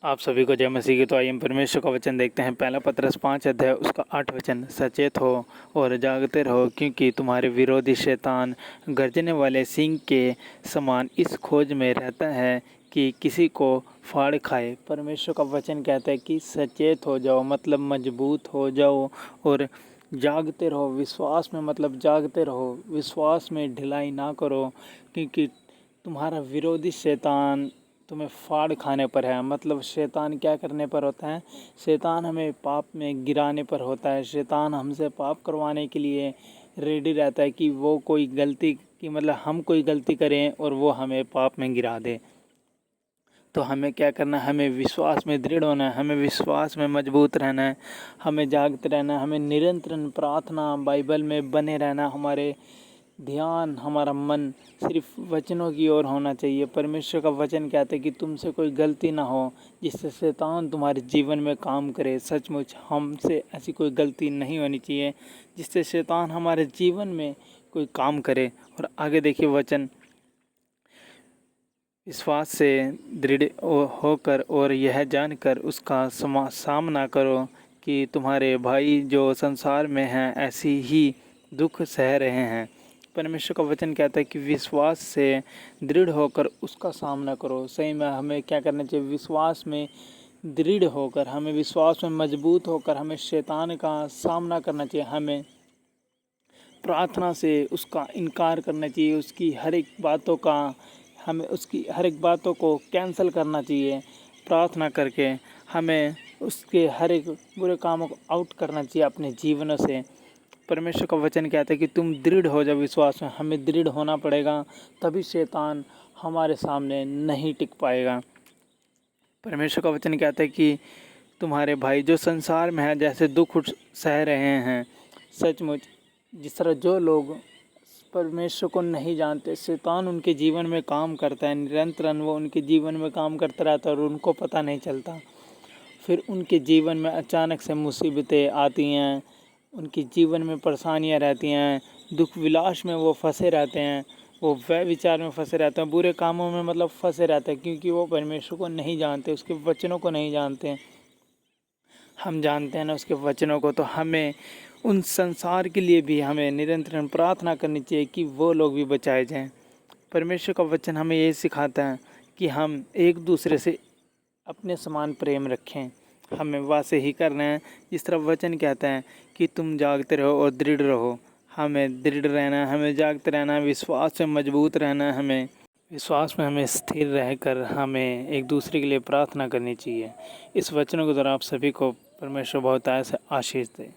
आप सभी को जय मसीह की। तो आइए हम परमेश्वर का वचन देखते हैं। पहला पत्रस 5 अध्याय उसका 8 वचन। सचेत हो और जागते रहो, क्योंकि तुम्हारे विरोधी शैतान गर्जने वाले सिंह के समान इस खोज में रहता है कि किसी को फाड़ खाए। परमेश्वर का वचन कहता है कि सचेत हो जाओ, मतलब मजबूत हो जाओ और जागते रहो। विश्वास में मतलब जागते रहो, विश्वास में ढिलाई ना करो, क्योंकि तुम्हारा विरोधी शैतान तुम्हें फाड़ खाने पर है। मतलब शैतान क्या करने पर होता है? शैतान हमें पाप में गिराने पर होता है। शैतान हमसे पाप करवाने के लिए रेडी रहता है कि वो कोई गलती की मतलब हम कोई गलती करें और वो हमें पाप में गिरा दे। तो हमें क्या करना है? हमें विश्वास में दृढ़ होना है, हमें विश्वास में मजबूत रहना है, हमें जागते रहना है, हमें निरंतर प्रार्थना बाइबल में बने रहना। हमारे ध्यान, हमारा मन सिर्फ वचनों की ओर होना चाहिए। परमेश्वर का वचन कहता है कि तुमसे कोई गलती ना हो जिससे शैतान तुम्हारे जीवन में काम करे। सचमुच हमसे ऐसी कोई गलती नहीं होनी चाहिए जिससे शैतान हमारे जीवन में कोई काम करे। और आगे देखिए वचन, विश्वास से दृढ़ होकर और यह जानकर उसका सामना करो कि तुम्हारे भाई जो संसार में हैं ऐसी ही दुख सह रहे हैं। परमेश्वर का वचन कहता है कि विश्वास से दृढ़ होकर उसका सामना करो। सही में हमें क्या करना चाहिए? विश्वास में दृढ़ होकर, हमें विश्वास में मजबूत होकर हमें शैतान का सामना करना चाहिए। हमें प्रार्थना से उसका इनकार करना चाहिए, उसकी हर एक बातों का हमें उसकी हर एक बातों को कैंसिल करना चाहिए। प्रार्थना करके हमें उसके हर एक बुरे कामों को आउट करना चाहिए अपने जीवन से। परमेश्वर का वचन कहता है कि तुम दृढ़ हो जाओ विश्वास में। हमें दृढ़ होना पड़ेगा, तभी शैतान हमारे सामने नहीं टिक पाएगा। परमेश्वर का वचन कहता है कि तुम्हारे भाई जो संसार में है जैसे दुख सह रहे हैं। सचमुच जिस तरह जो लोग परमेश्वर को नहीं जानते, शैतान उनके जीवन में काम करता है, निरंतर वो उनके जीवन में काम करता रहता है और उनको पता नहीं चलता। फिर उनके जीवन में अचानक से मुसीबतें आती हैं, उनके जीवन में परेशानियां रहती हैं, दुख विलास में वो फंसे रहते हैं, वो व्यभिचार में फंसे रहते हैं, बुरे कामों में मतलब फंसे रहते हैं, क्योंकि वो परमेश्वर को नहीं जानते, उसके वचनों को नहीं जानते। हम जानते हैं ना उसके वचनों को, तो हमें उन संसार के लिए भी हमें निरंतर प्रार्थना करनी चाहिए कि वो लोग भी बचाए जाएं। परमेश्वर का वचन हमें ये सिखाता है कि हम एक दूसरे से अपने समान प्रेम रखें। हमें वैसे ही करना है जिस तरह वचन कहता है कि तुम जागते रहो और दृढ़ रहो। हमें दृढ़ रहना है, हमें जागते रहना है, विश्वास में मजबूत रहना है। हमें विश्वास में हमें स्थिर रहकर हमें एक दूसरे के लिए प्रार्थना करनी चाहिए। इस वचनों के द्वारा आप सभी को परमेश्वर बहुत से आशीष दे।